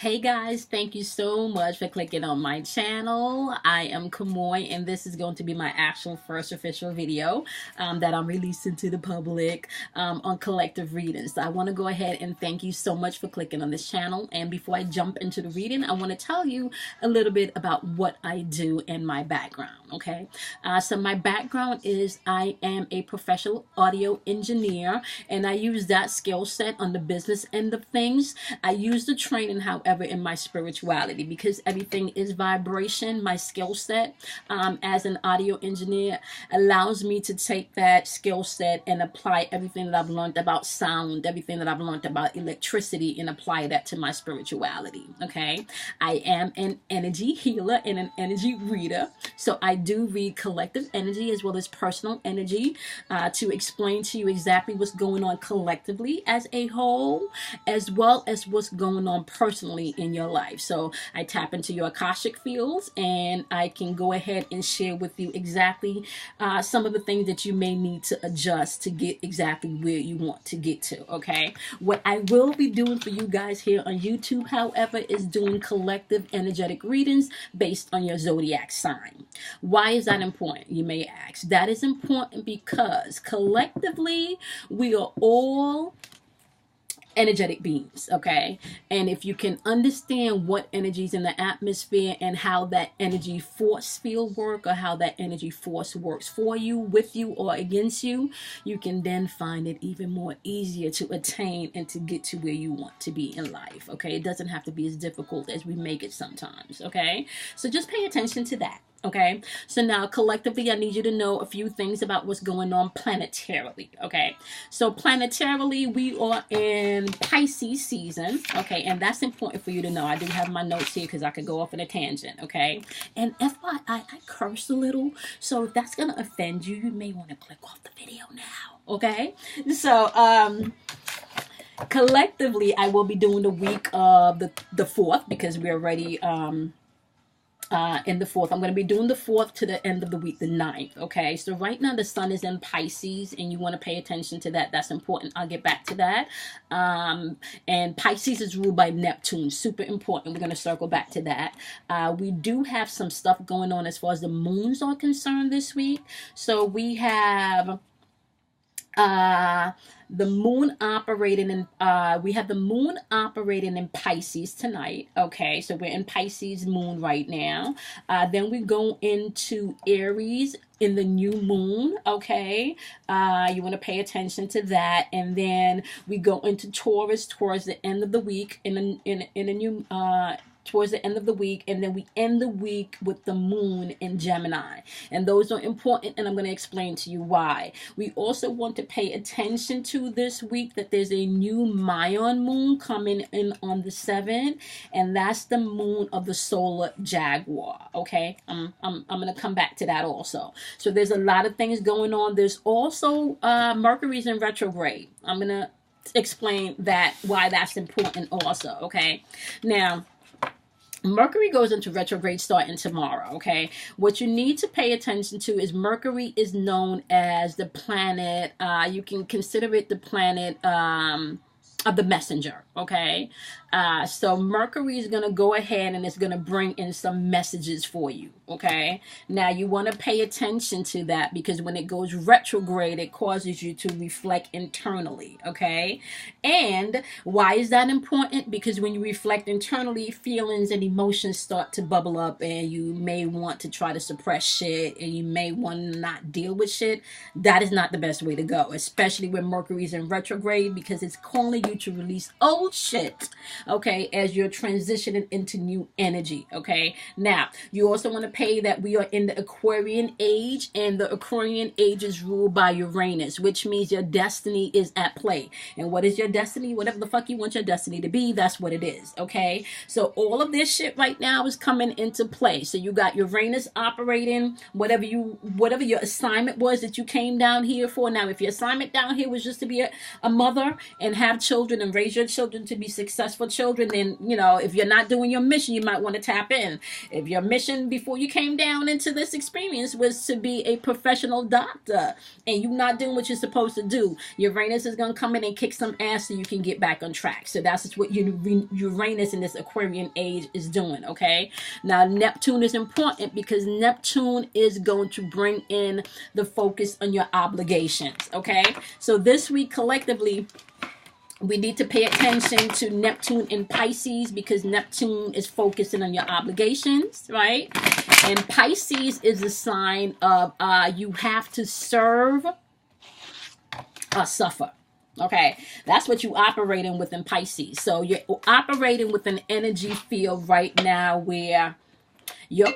Hey guys, thank you so much for clicking on my channel. I am Kamoy and this is going to be my actual first official video that I'm releasing to the public on collective readings. So I want to go ahead and thank you so much for clicking on this channel. And before I jump into the reading, I want to tell you a little bit about what I do and my background, okay? So my background is I am a professional audio engineer and I use that skill set on the business end of things. I use the training, however, in my spirituality, because everything is vibration. My skill set as an audio engineer allows me to take that skill set and apply everything that I've learned about sound, everything that I've learned about electricity, and apply that to my spirituality. Okay, I am an energy healer and an energy reader, so I do read collective energy as well as personal energy to explain to you exactly what's going on collectively as a whole, as well as what's going on personally in your life. So I tap into your Akashic fields and I can go ahead and share with you exactly some of the things that you may need to adjust to get exactly where you want to get to. Okay, what I will be doing for you guys here on YouTube, however, is doing collective energetic readings based on your zodiac sign. Why is that important, you may ask? That is important because collectively we are all energetic beings, okay? And if you can understand what energies in the atmosphere and how that energy force field work, or how that energy force works for you, with you, or against you, you can then find it even more easier to attain and to get to where you want to be in life, okay? It doesn't have to be as difficult as we make it sometimes, okay? So just pay attention to that. Okay, so now collectively, I need you to know a few things about what's going on planetarily. Okay, so planetarily, we are in Pisces season. Okay, and that's important for you to know. I do have my notes here because I could go off on a tangent. Okay, and FYI, I curse a little, so if that's gonna offend you, you may want to click off the video now. Okay, so collectively, I will be doing the week of the 4th because we're already in the 4th. I'm going to be doing the 4th to the end of the week, the 9th. Okay, so right now the sun is in Pisces and you want to pay attention to that. That's important. I'll get back to that. And Pisces is ruled by Neptune. Super important. We're going to circle back to that. We do have some stuff going on as far as the moons are concerned this week. So we have the moon operating in we have the moon operating in Pisces tonight. Okay, so we're in Pisces moon right now. Then we go into Aries in the new moon. Okay, you want to pay attention to that. And then we go into Taurus towards the end of the week in a new towards the end of the week, and then we end the week with the moon in Gemini. And those are important, and I'm going to explain to you why. We also want to pay attention to this week that there's a new Mayan moon coming in on the 7th, and that's the moon of the solar Jaguar. Okay, I'm going to come back to that also. So there's a lot of things going on. There's also Mercury's in retrograde. I'm going to explain that, why that's important also. Okay, now Mercury goes into retrograde starting tomorrow, okay? What you need to pay attention to is Mercury is known as the planet, you can consider it the planet of the messenger, okay? So Mercury is going to go ahead and it's going to bring in some messages for you, okay? Now you want to pay attention to that because when it goes retrograde, it causes you to reflect internally, okay? And why is that important? Because when you reflect internally, feelings and emotions start to bubble up and you may want to try to suppress shit and you may want to not deal with shit. That is not the best way to go, especially when Mercury is in retrograde, because it's calling you to release old shit, okay, as you're transitioning into new energy, okay? Now, you also want to pay that we are in the Aquarian age, and the Aquarian age is ruled by Uranus, which means your destiny is at play. And what is your destiny? Whatever the fuck you want your destiny to be, that's what it is, okay? So all of this shit right now is coming into play. So you got Uranus operating, whatever your assignment was that you came down here for. Now, if your assignment down here was just to be a mother and have children and raise your children children to be successful children, then, you know, if you're not doing your mission, you might want to tap in. If your mission before you came down into this experience was to be a professional doctor and you're not doing what you're supposed to do, Uranus is going to come in and kick some ass so you can get back on track. So that's what Uranus in this Aquarian age is doing, okay? Now, Neptune is important because Neptune is going to bring in the focus on your obligations, okay? So this week, collectively, we need to pay attention to Neptune in Pisces because Neptune is focusing on your obligations, right? And Pisces is a sign of you have to serve or suffer. Okay, that's what you operating with in Pisces. So you're operating with an energy field right now where you're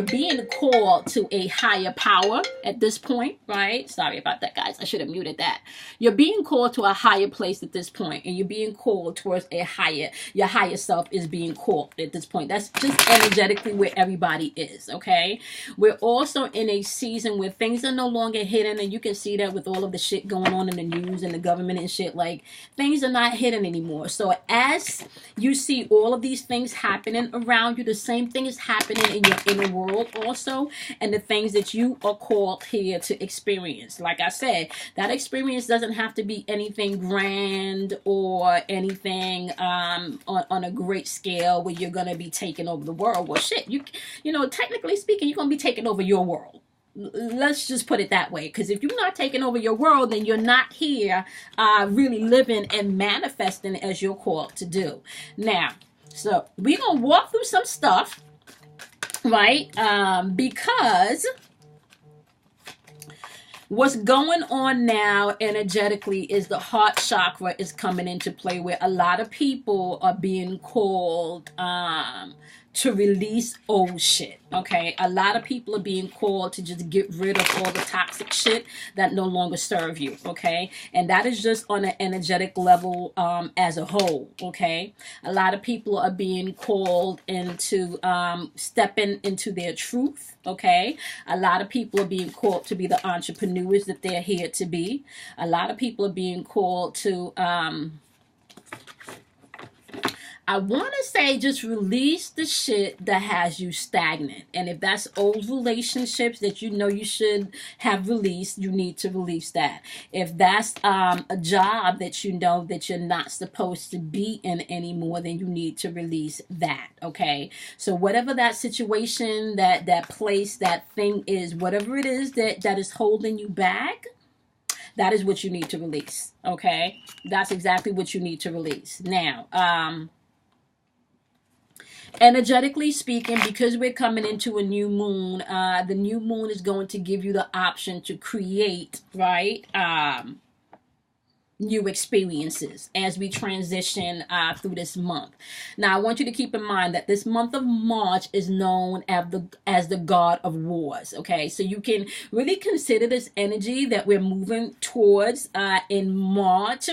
being called to a higher power at this point, right? Sorry about that, guys. I should have muted that. You're being called to a higher place at this point, and you're being called towards your higher self is being called at this point. That's just energetically where everybody is, okay? We're also in a season where things are no longer hidden, and you can see that with all of the shit going on in the news and the government and shit. Like, things are not hidden anymore. So as you see all of these things happening around you, the same thing is happening in your inner world also, and the things that you are called here to experience. Like I said, that experience doesn't have to be anything grand or anything on a great scale where you're gonna be taking over the world. Well, shit, you know, technically speaking, you're gonna be taking over your world. Let's just put it that way, because if you're not taking over your world, then you're not here really living and manifesting as you're called to do. Now, so we're gonna walk through some stuff, right? Because what's going on now energetically is the heart chakra is coming into play, where a lot of people are being called to release old shit, okay? A lot of people are being called to just get rid of all the toxic shit that no longer serve you, okay? And that is just on an energetic level as a whole, okay? A lot of people are being called into stepping into their truth, okay? A lot of people are being called to be the entrepreneurs that they're here to be. A lot of people are being called to I want to say just release the shit that has you stagnant. And if that's old relationships that you know you should have released, you need to release that. If that's a job that you know that you're not supposed to be in anymore, then you need to release that, okay? So whatever that situation, that place, that thing is, whatever it is that is holding you back, that is what you need to release, okay? That's exactly what you need to release. Now, energetically speaking, because we're coming into a new moon, the new moon is going to give you the option to create, right, new experiences as we transition through this month. Now, I want you to keep in mind that this month of March is known as the god of wars, okay? So you can really consider this energy that we're moving towards in March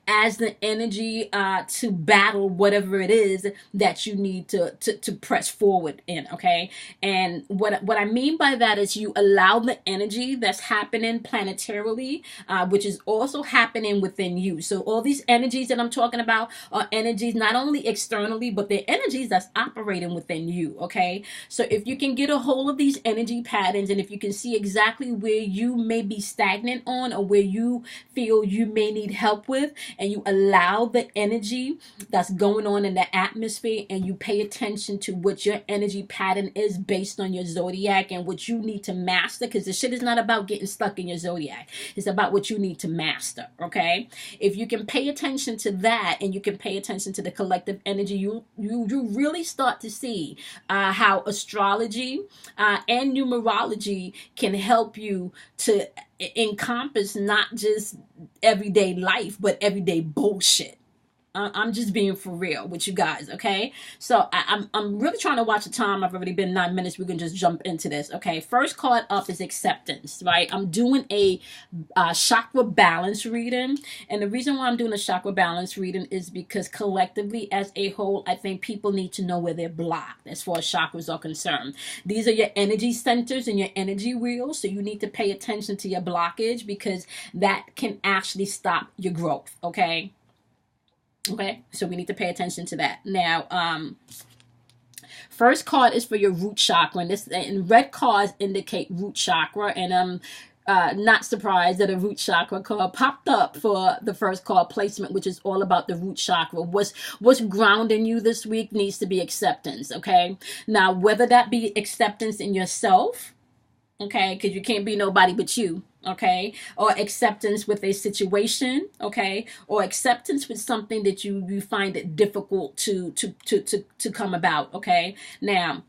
as the energy to battle whatever it is that you need to press forward in, okay? And what I mean by that is you allow the energy that's happening planetarily, which is also happening within you. So all these energies that I'm talking about are energies not only externally, but they're energies that's operating within you, okay? So if you can get a hold of these energy patterns, and if you can see exactly where you may be stagnant on, or where you feel you may need help with, and you allow the energy that's going on in the atmosphere, and you pay attention to what your energy pattern is based on your zodiac and what you need to master, because the shit is not about getting stuck in your zodiac. It's about what you need to master, okay? If you can pay attention to that, and you can pay attention to the collective energy, you really start to see how astrology and numerology can help you to encompass not just everyday life, but everyday bullshit. I'm just being for real with you guys, okay? So I'm really trying to watch the time. I've already been 9 minutes. We can just jump into this, okay? First card up is acceptance, right? I'm doing a chakra balance reading. And the reason why I'm doing a chakra balance reading is because collectively as a whole, I think people need to know where they're blocked as far as chakras are concerned. These are your energy centers and your energy wheels. So you need to pay attention to your blockage, because that can actually stop your growth, okay? Okay, so we need to pay attention to that. Now, first card is for your root chakra, and red cards indicate root chakra, and not surprised that a root chakra card popped up for the first card placement, which is all about the root chakra. What's grounding you this week needs to be acceptance. Okay, now whether that be acceptance in yourself, okay, because you can't be nobody but you, okay, or acceptance with a situation, okay, or acceptance with something that you find it difficult to come about. Okay, now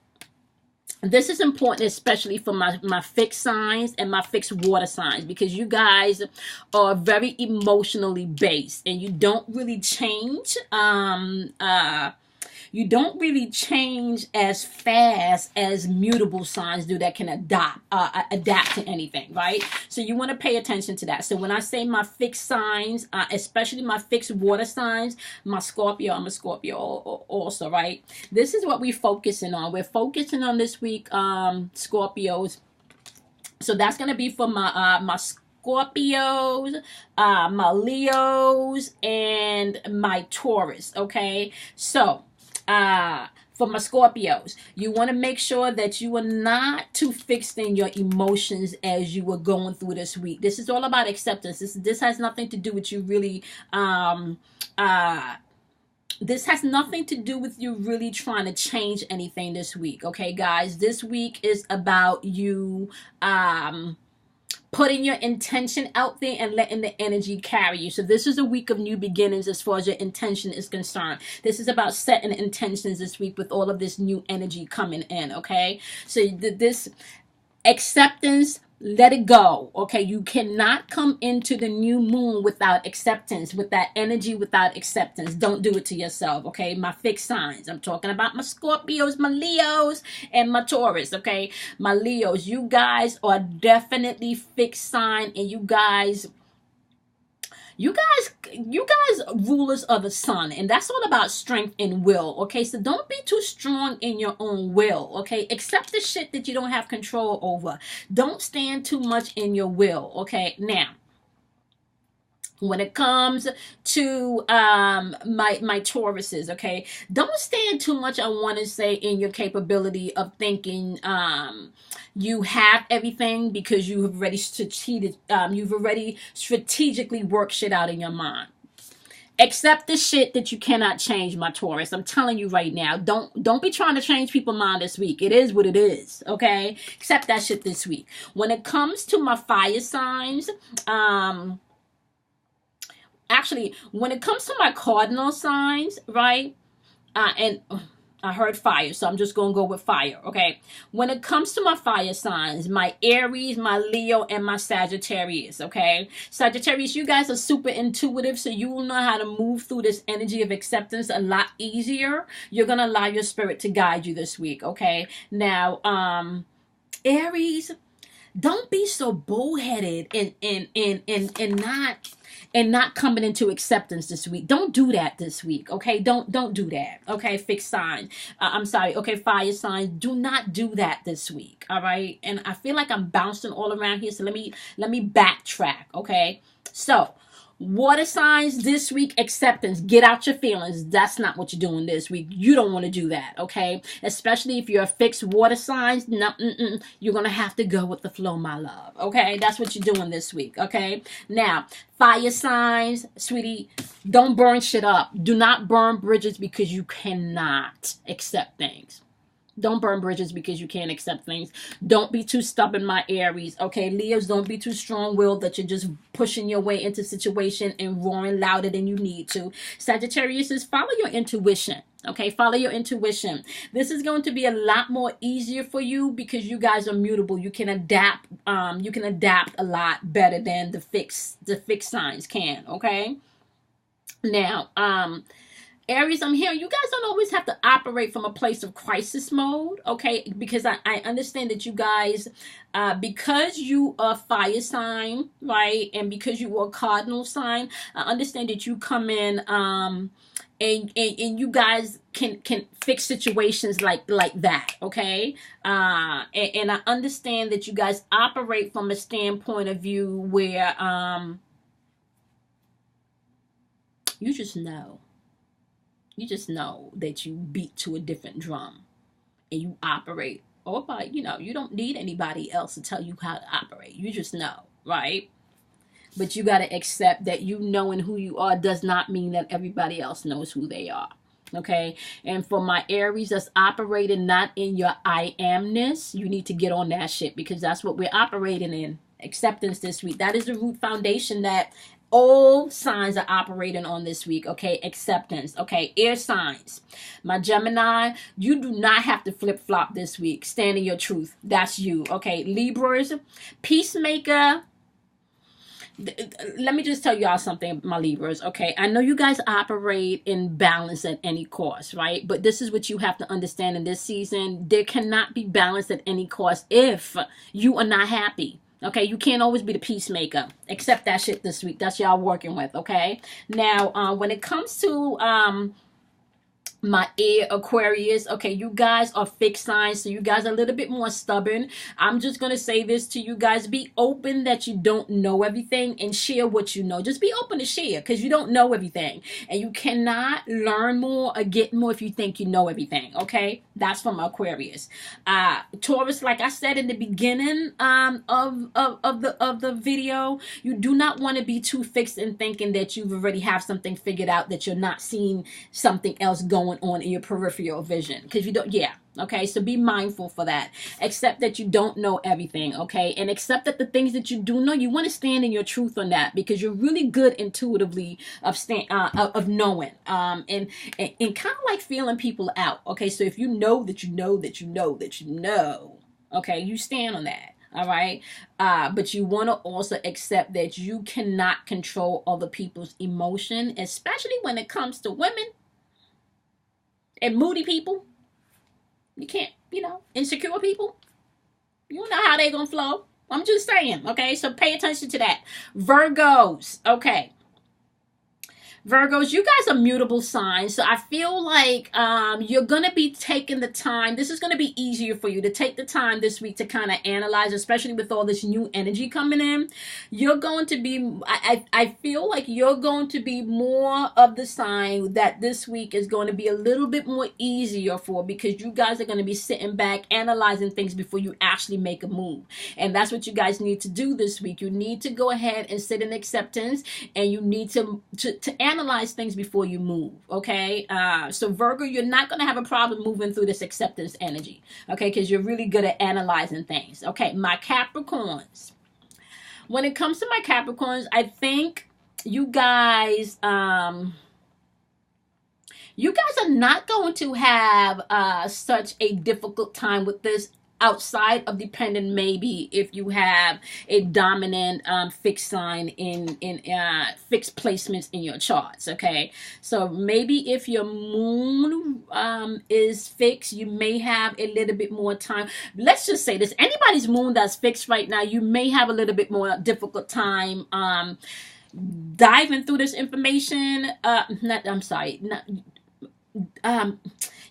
this is important, especially for my fixed signs and my fixed water signs, because you guys are very emotionally based, and you don't really change you don't really change as fast as mutable signs do that can adapt to anything, right? So you want to pay attention to that. So when I say my fixed signs, especially my fixed water signs, my Scorpio, I'm a Scorpio also, right? This is what we're focusing on. We're focusing on this week, Scorpios. So that's going to be for my Scorpios, my Leos, and my Taurus, okay? So for my Scorpios, you want to make sure that you are not too fixed in your emotions as you were going through this week. This is all about acceptance. This has nothing to do with you really this has nothing to do with you really trying to change anything this week, okay, guys? This week is about you putting your intention out there and letting the energy carry you. So this is a week of new beginnings as far as your intention is concerned. This is about setting intentions this week with all of this new energy coming in, okay? So this acceptance, let it go, okay? You cannot come into the new moon without acceptance, with that energy, without acceptance. Don't do it to yourself, okay? My fixed signs, I'm talking about my Scorpios, my Leos, and my Taurus, okay? My Leos, you guys are definitely fixed sign, and you guys rulers of the sun, and that's all about strength and will, okay? So don't be too strong in your own will, okay? Accept the shit that you don't have control over. Don't stand too much in your will, okay? Now, when it comes to my Tauruses, okay, don't stand too much, I want to say, in your capability of thinking you have everything, because you have already strategically worked shit out in your mind. Accept the shit that you cannot change, my Taurus. I'm telling you right now. Don't be trying to change people's mind this week. It is what it is, okay? Accept that shit this week. When it comes to my fire signs, actually, when it comes to my cardinal signs, right? And I heard fire, so I'm just going to go with fire, okay? When it comes to my fire signs, my Aries, my Leo, and my Sagittarius, okay? Sagittarius, you guys are super intuitive, so you will know how to move through this energy of acceptance a lot easier. You're going to allow your spirit to guide you this week, okay? Now, Aries, don't be so bullheaded and not coming into acceptance this week. Don't do that this week, okay? Don't do that, okay? Fixed sign. I'm sorry, okay? Fire signs. Do not do that this week, all right? And I feel like I'm bouncing all around here, so let me backtrack, okay? So, water signs this week, acceptance. Get out your feelings. That's not what you're doing this week. You don't want to do that, okay? Especially if you're a fixed water signs. No, you're going to have to go with the flow, my love, okay? That's what you're doing this week, okay? Now, fire signs, sweetie, don't burn shit up. Do not burn bridges because you cannot accept things. Don't burn bridges because you can't accept things. Don't be too stubborn, my Aries. Okay, Leos, don't be too strong-willed that you're just pushing your way into situation and roaring louder than you need to. Sagittarius is follow your intuition. Okay, follow your intuition. This is going to be a lot more easier for you because you guys are mutable. You can adapt. You can adapt a lot better than the fixed signs can. Okay. Now, Aries, I'm here. You guys don't always have to operate from a place of crisis mode, okay? Because I understand that you guys, because you are fire sign, right? And because you are cardinal sign, I understand that you come in, and you guys can fix situations like that, okay? And I understand that you guys operate from a standpoint of view where, you just know. You just know that you beat to a different drum and you operate. Or by, you know, you don't need anybody else to tell you how to operate. You just know, right? But you got to accept that you knowing who you are does not mean that everybody else knows who they are. Okay. And for my Aries that's operating not in your I amness, you need to get on that shit, because that's what we're operating in. Acceptance this week. That is the root foundation that all signs are operating on this week. Okay. Acceptance. Okay. Air signs. My Gemini, you do not have to flip flop this week. Stand in your truth. That's you. Okay. Libras, peacemaker. Let me just tell y'all something, my Libras. Okay, I know you guys operate in balance at any cost, right? But this is what you have to understand in this season. There cannot be balance at any cost if you are not happy. Okay, you can't always be the peacemaker. Accept that shit this week. That's y'all working with. Okay, now when it comes to my air Aquarius, okay, you guys are fixed signs, so you guys are a little bit more stubborn. I'm just gonna say this to you guys: be open that you don't know everything and share what you know. Just be open to share, because you don't know everything, and you cannot learn more or get more if you think you know everything. Okay, that's from Aquarius. Taurus, like I said in the beginning of the video, you do not want to be too fixed in thinking that you already have something figured out, that you're not seeing something else going on in your peripheral vision, because you don't. Okay, so be mindful for that. Accept that you don't know everything, okay? And accept that the things that you do know, you want to stand in your truth on that, because you're really good intuitively of knowing, and kind of like feeling people out, okay? So if you know that you know that you know that you know, okay, you stand on that. All right. But you want to also accept that you cannot control other people's emotion, especially when it comes to women and moody people. You can't, insecure people. You don't know how they're going to flow. I'm just saying, okay? So pay attention to that. Virgos, okay. Virgos, you guys are mutable signs, so I feel like you're going to be taking the time. This is going to be easier for you to take the time this week to kind of analyze, especially with all this new energy coming in. You're going to be, I feel like you're going to be more of the sign that this week is going to be a little bit more easier for, because you guys are going to be sitting back, analyzing things before you actually make a move. And that's what you guys need to do this week. You need to go ahead and sit in acceptance, and you need to analyze things before you move, okay? So Virgo, you're not going to have a problem moving through this acceptance energy, okay? Because you're really good at analyzing things, okay? My Capricorns. When it comes to my Capricorns, I think you guys are not going to have such a difficult time with this, outside of dependent, maybe if you have a dominant fixed sign in fixed placements in your charts, okay? So maybe if your moon is fixed, you may have a little bit more time. Let's just say this: anybody's moon that's fixed right now, you may have a little bit more difficult time diving through this information.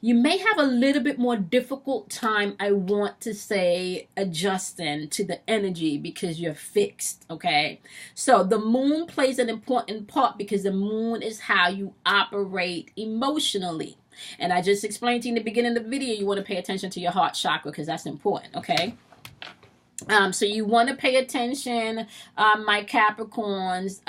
You may have a little bit more difficult time, I want to say, adjusting to the energy, because you're fixed, okay? So the moon plays an important part, because the moon is how you operate emotionally. And I just explained to you in the beginning of the video, you want to pay attention to your heart chakra, because that's important, okay? So you want to pay attention, my Capricorns,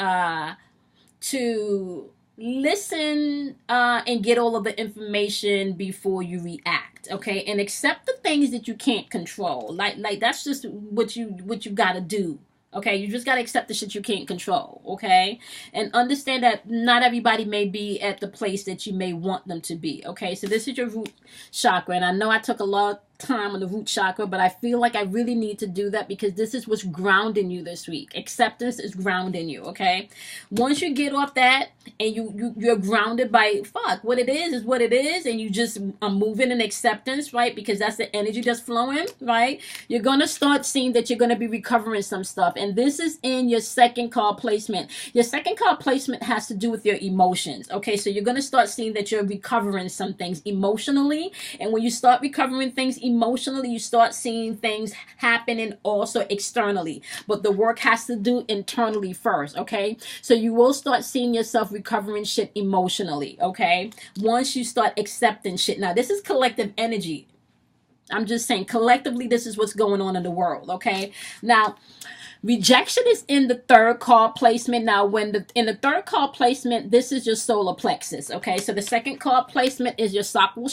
to listen and get all of the information before you react, okay? And accept the things that you can't control. Like that's just what you got to do, okay? You just got to accept the shit you can't control, okay? And understand that not everybody may be at the place that you may want them to be, okay? So this is your root chakra, and I know I took a lot time on the root chakra, but I feel like I really need to do that, because this is what's grounding you this week. Acceptance is grounding you, okay? Once you get off that and you're grounded by what it is what it is, and you just are moving in acceptance, right? Because that's the energy that's flowing, right? You're gonna start seeing that you're gonna be recovering some stuff, and this is in your second card placement. Your second card placement has to do with your emotions, okay? So you're gonna start seeing that you're recovering some things emotionally, and when you start recovering things emotionally, you start seeing things happening also externally. But the work has to do internally first, okay? So you will start seeing yourself recovering shit emotionally, okay? Once you start accepting shit. Now, this is collective energy. I'm just saying, collectively, this is what's going on in the world, okay? Now, rejection is in the third card placement. Now, in the third card placement, this is your solar plexus. Okay, so the second card placement is your sacral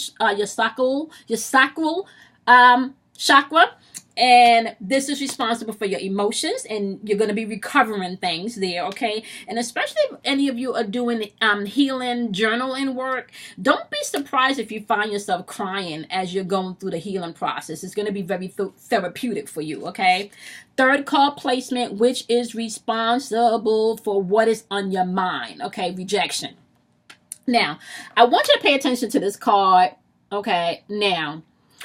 chakra, and this is responsible for your emotions, and you're going to be recovering things there. Okay, and especially if any of you are doing healing journaling work, don't be surprised if you find yourself crying as you're going through the healing process. It's going to be very therapeutic for you. Okay, third card placement, which is responsible for what is on your mind. Okay, rejection. Now, I want you to pay attention to this card. Okay, now,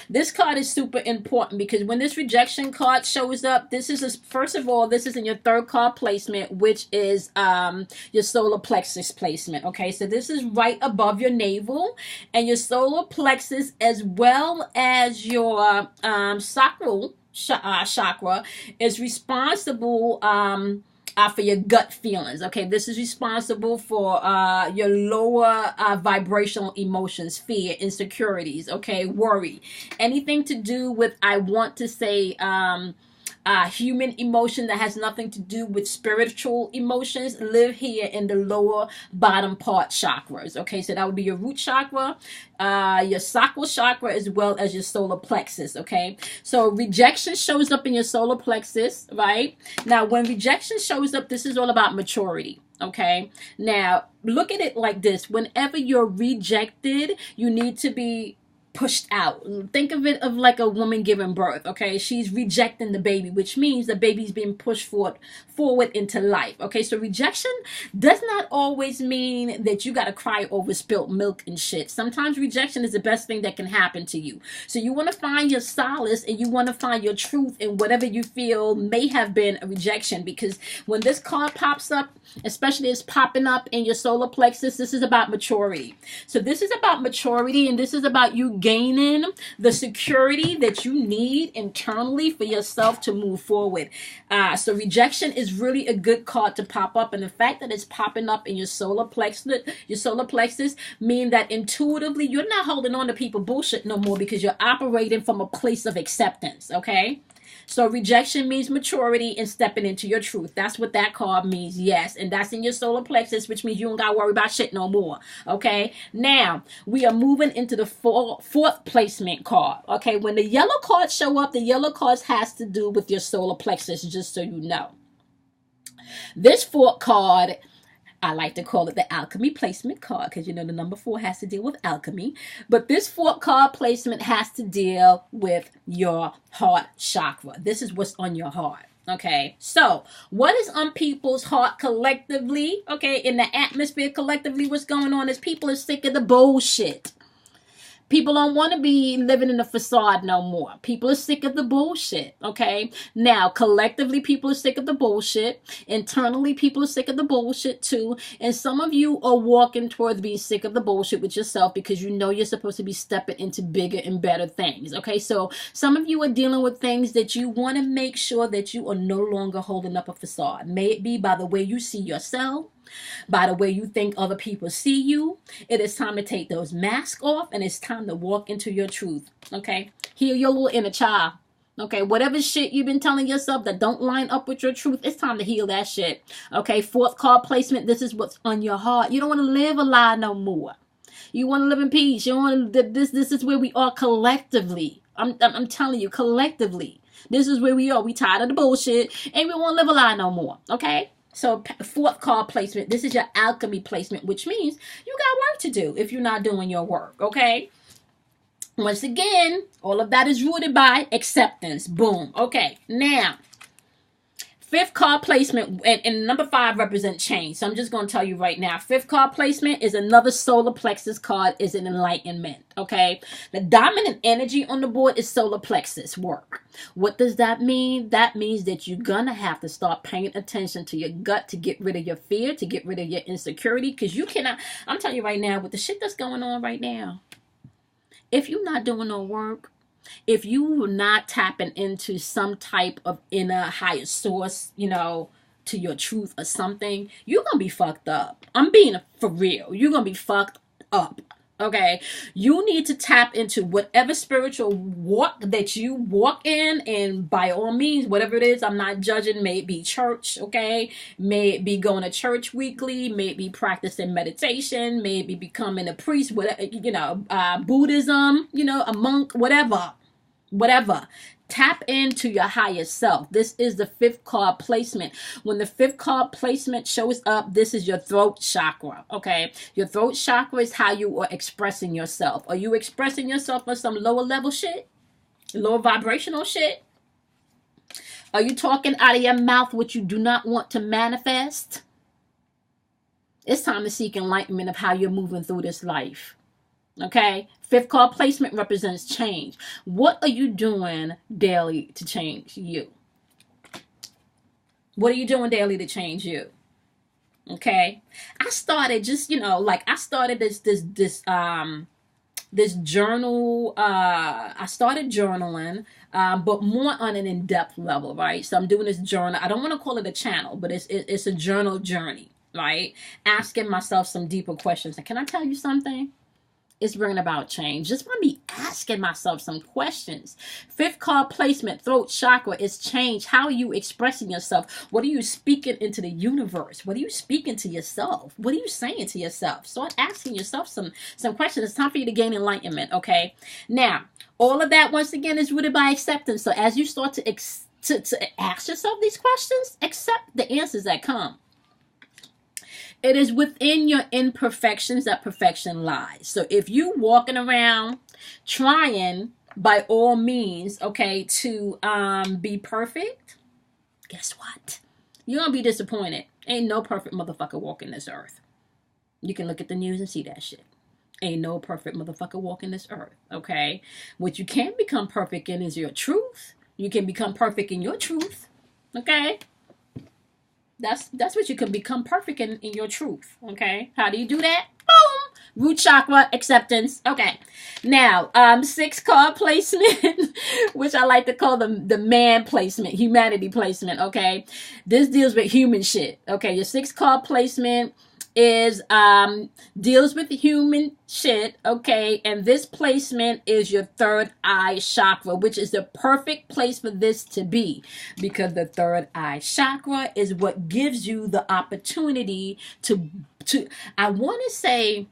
this card is super important because when this rejection card shows up, this is, first of all, this is in your third card placement, which is your solar plexus placement. Okay, so this is right above your navel, and your solar plexus, as well as your sacral chakra, is responsible for your gut feelings. Okay, this is responsible for your lower vibrational emotions, fear, insecurities, okay, worry, anything to do with, I want to say, human emotion that has nothing to do with spiritual emotions live here in the lower bottom part chakras. Okay, so that would be your root chakra, your sacral chakra, as well as your solar plexus. Okay, so rejection shows up in your solar plexus, right? Now, when rejection shows up, this is all about maturity. Okay, now look at it like this: whenever you're rejected, you need to be pushed out. Think of it of like a woman giving birth. Okay, she's rejecting the baby, which means the baby's being pushed forward into life. Okay, so rejection does not always mean that you got to cry over spilt milk and shit. Sometimes rejection is the best thing that can happen to you. So you want to find your solace, and you want to find your truth in whatever you feel may have been a rejection, because when this card pops up, especially it's popping up in your solar plexus, this is about maturity. So this is about maturity, and this is about you gaining the security that you need internally for yourself to move forward. So rejection is really a good card to pop up, and the fact that it's popping up in your solar plexus mean that intuitively you're not holding on to people bullshit no more, because you're operating from a place of acceptance. Okay, so rejection means maturity and stepping into your truth. That's what that card means, yes. And that's in your solar plexus, which means you don't got to worry about shit no more. Okay, now we are moving into the fourth placement card. Okay, when the yellow cards show up, the yellow cards has to do with your solar plexus, just so you know. This fourth card, I like to call it the alchemy placement card, because you know the number 4 has to deal with alchemy. But this fourth card placement has to deal with your heart chakra. This is what's on your heart. Okay, so what is on people's heart collectively? Okay, in the atmosphere collectively, what's going on is people are sick of the bullshit. People don't want to be living in a facade no more. People are sick of the bullshit, okay? Now, collectively, people are sick of the bullshit. Internally, people are sick of the bullshit too. And some of you are walking towards being sick of the bullshit with yourself, because you know you're supposed to be stepping into bigger and better things, okay? So some of you are dealing with things that you want to make sure that you are no longer holding up a facade. May it be by the way you see yourself, by the way you think other people see you. It is time to take those masks off, and it's time to walk into your truth. Okay, heal your little inner child. Okay, whatever shit you've been telling yourself that don't line up with your truth, it's time to heal that shit. Okay, fourth card placement, this is what's on your heart. You don't want to live a lie no more. You want to live in peace. You want to, this is where we are collectively. I'm telling you, collectively, this is where we are. We tired of the bullshit, and we won't live a lie no more. Okay, so fourth card placement, this is your alchemy placement, which means you got work to do if you're not doing your work. Okay, once again, all of that is rooted by acceptance. Boom. Okay, now fifth card placement, and number 5 represents change. So I'm just going to tell you right now, fifth card placement is another solar plexus card, is an enlightenment. Okay, the dominant energy on the board is solar plexus work. What does that mean? That means that you're gonna have to start paying attention to your gut to get rid of your fear, to get rid of your insecurity, because you cannot, I'm telling you right now, with the shit that's going on right now, if you're not doing no work, if you are not tapping into some type of inner higher source, to your truth or something, you're gonna be fucked up. I'm being for real. You're gonna be fucked up. Okay, you need to tap into whatever spiritual walk that you walk in, and by all means, whatever it is, I'm not judging. May it be church, okay, may it be going to church weekly, may it be practicing meditation, may it be becoming a priest, whatever, Buddhism, a monk, whatever. Tap into your higher self. This is the 5th card placement. When the 5th card placement shows up, this is your throat chakra, okay? Your throat chakra is how you are expressing yourself. Are you expressing yourself on some lower level shit? Lower vibrational shit? Are you talking out of your mouth what you do not want to manifest? It's time to seek enlightenment of how you're moving through this life. Okay, 5th card placement represents change. What are you doing daily to change you? What are you doing daily to change you? Okay, I started just I started this journal. I started journaling, but more on an in-depth level, right? So I'm doing this journal. I don't want to call it a channel, but it's a journal journey, right? Asking myself some deeper questions. And can I tell you something? It's bringing about change. Just want to be asking myself some questions. 5th card placement, throat chakra, is change. How are you expressing yourself? What are you speaking into the universe? What are you speaking to yourself? What are you saying to yourself? Start asking yourself some questions. It's time for you to gain enlightenment, okay? Now, all of that, once again, is rooted by acceptance. So as you start to ask yourself these questions, accept the answers that come. It is within your imperfections that perfection lies. So if you walking around trying, by all means, okay, to be perfect, guess what? You're going to be disappointed. Ain't no perfect motherfucker walking this earth. You can look at the news and see that shit. Ain't no perfect motherfucker walking this earth, okay? What you can become perfect in is your truth. You can become perfect in your truth, okay? That's what you can become perfect in your truth, okay? How do you do that? Boom! Root chakra, acceptance. Okay. Now, 6th card placement, which I like to call the man placement, humanity placement, okay? This deals with human shit, okay? Your 6th card placement is deals with human shit, okay? And this placement is your 3rd eye chakra, which is the perfect place for this to be, because the 3rd eye chakra is what gives you the opportunity to I want to say,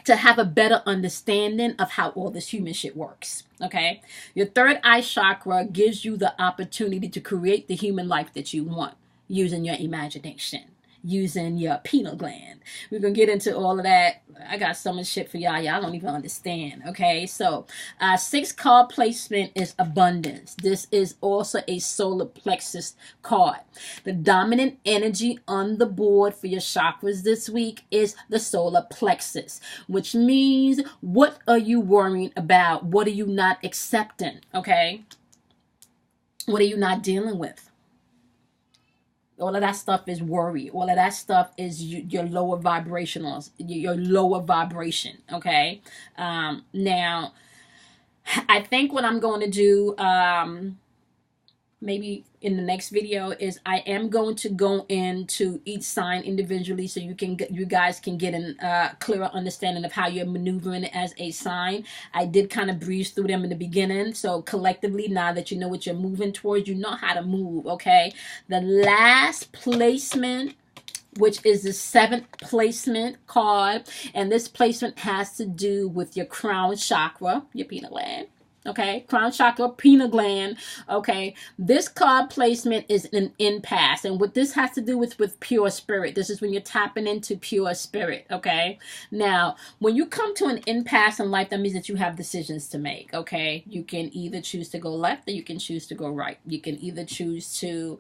to have a better understanding of how all this human shit works, okay? Your 3rd eye chakra gives you the opportunity to create the human life that you want using your imagination, using your pineal gland. We're gonna get into all of that. I got so much shit for y'all. Y'all don't even understand. Okay, so 6th card placement is abundance. This is also a solar plexus card. The dominant energy on the board for your chakras this week is the solar plexus, which means, what are you worrying about? What are you not accepting? Okay, what are you not dealing with? All of that stuff is worry. All of that stuff is your lower vibrationals, your lower vibration, okay? Now, I think what I'm going to do, maybe in the next video, is I am going to go into each sign individually, so you guys can get a clearer understanding of how you're maneuvering as a sign. I did kind of breeze through them in the beginning, so collectively, now that you know what you're moving towards, you know how to move, okay? The last placement, which is the 7th placement card, and this placement has to do with your crown chakra, your pineal gland. Okay, crown chakra, pineal gland. Okay, this card placement is an impasse, and what this has to do with pure spirit. This is when you're tapping into pure spirit. Okay, now when you come to an impasse in life, that means that you have decisions to make. Okay, you can either choose to go left or you can choose to go right. You can either choose to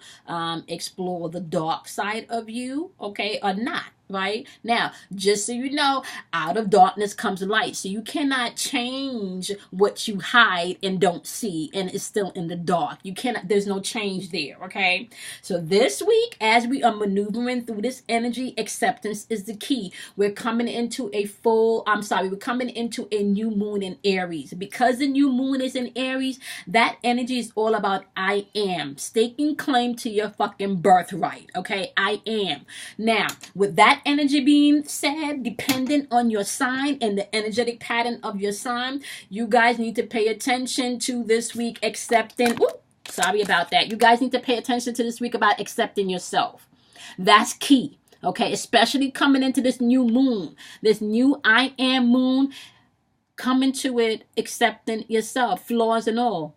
explore the dark side of you, okay, or not. right? Now, just so you know, out of darkness comes light. So you cannot change what you hide and don't see and it's still in the dark. You cannot, there's no change there, okay? So this week, as we are maneuvering through this energy, acceptance is the key. We're coming into we're coming into a new moon in Aries. Because the new moon is in Aries, that energy is all about I am. Staking claim to your fucking birthright, okay? I am. Now, with that energy being said, dependent on your sign and the energetic pattern of your sign, you guys need to pay attention to this week accepting. Ooh, sorry about that. You guys need to pay attention to this week about accepting yourself. That's key, okay? Especially coming into this new moon, this new I am moon. Come into it accepting yourself, flaws and all.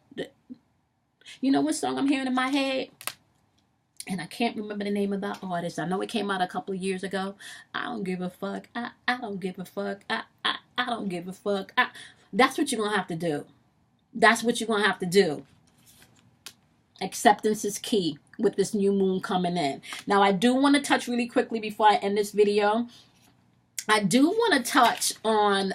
You know what song I'm hearing in my head? And I can't remember the name of the artist. I know it came out a couple of years ago. I don't give a fuck. I don't give a fuck. I don't give a fuck. That's what you're going to have to do. That's what you're going to have to do. Acceptance is key with this new moon coming in. Now, I do want to touch really quickly before I end this video. I do want to touch on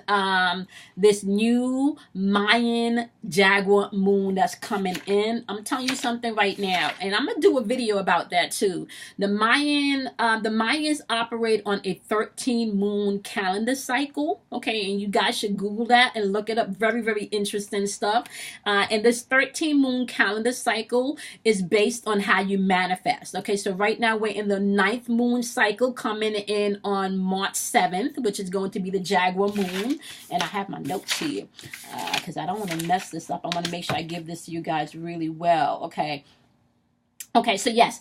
this new Mayan Jaguar moon that's coming in. I'm telling you something right now, and I'm gonna do a video about that too. The Mayans operate on a 13 moon calendar cycle. Okay, and you guys should Google that and look it up. Very, very interesting stuff. And this 13 moon calendar cycle is based on how you manifest. Okay, so right now we're in the 9th moon cycle coming in on March 7th. Which is going to be the Jaguar moon. And I have my notes here because I don't want to mess this up. I want to make sure I give this to you guys really well. Okay. Okay, so yes.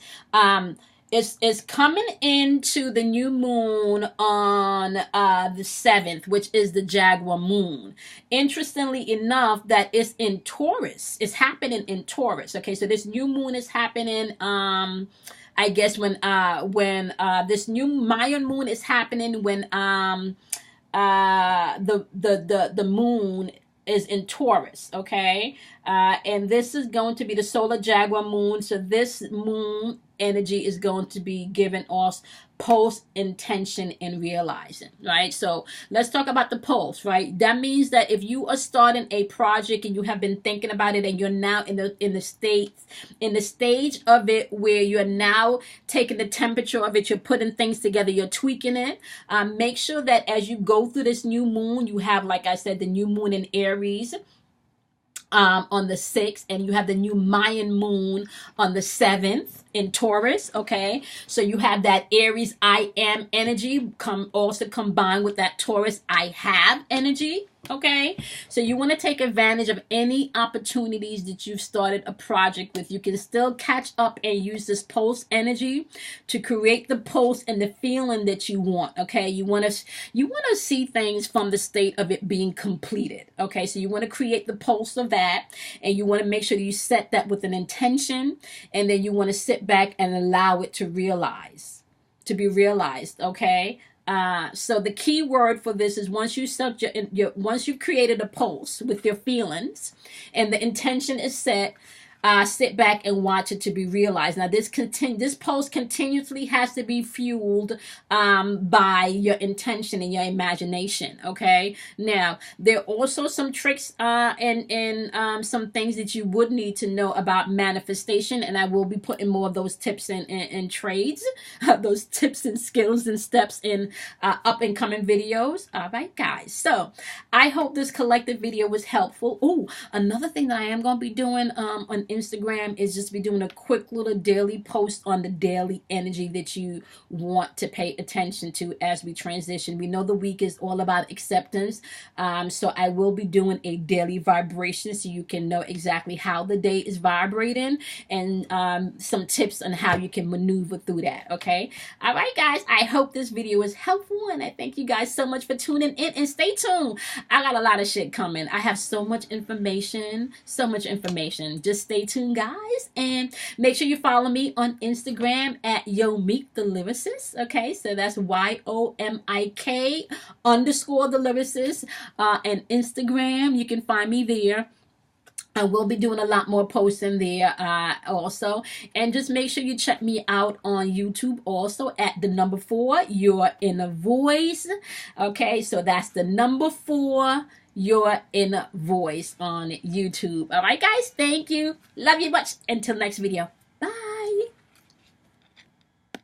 It's coming into the new moon on the 7th, which is the Jaguar moon. Interestingly enough, that it's in Taurus. It's happening in Taurus. Okay, so this new moon is happening I guess when this new Mayan moon is happening when the moon is in Taurus, okay? And this is going to be the solar Jaguar moon. So this moon energy is going to be giving us pulse, intention, and realizing, right? So let's talk about the pulse, right? That means that if you are starting a project and you have been thinking about it and you're now in the stage of it where you're now taking the temperature of it, you're putting things together, you're tweaking it, make sure that as you go through this new moon, you have, like I said, the new moon in Aries on the 6th, and you have the new Mayan moon on the 7th in Taurus, okay? So you have that Aries I am energy also combined with that Taurus I have energy, okay? So you want to take advantage of any opportunities that you've started a project with. You can still catch up and use this pulse energy to create the pulse and the feeling that you want, okay? You want to see things from the state of it being completed, okay? So you want to create the pulse of that, and you want to make sure you set that with an intention, and then you want to sit back and allow it to be realized, okay? So the key word for this is once you've created a pulse with your feelings and the intention is set, sit back and watch it to be realized. Now this pulse continuously has to be fueled by your intention and your imagination, okay? Now there are also some tricks and some things that you would need to know about manifestation, and I will be putting more of those tips and trades, those tips and skills and steps in up and coming videos. All right, guys, so I hope this collective video was helpful. Oh, another thing that I am going to be doing on Instagram is just be doing a quick little daily post on the daily energy that you want to pay attention to as we transition. We know the week is all about acceptance, so I will be doing a daily vibration so you can know exactly how the day is vibrating and some tips on how you can maneuver through that, okay? All right, guys, I hope this video was helpful, and I thank you guys so much for tuning in, and stay tuned. I got a lot of shit coming. I have so much information, just stay tuned, guys, and make sure you follow me on Instagram at Yomik the Lyricist, okay? So that's YOMIK _ the Lyricist, and Instagram, you can find me there. I will be doing a lot more posting there also. And just make sure you check me out on YouTube also at the number 4, Your Inner Voice. Okay, so that's the number 4, Your Inner Voice on YouTube. All right, guys, thank you. Love you much. Until next video.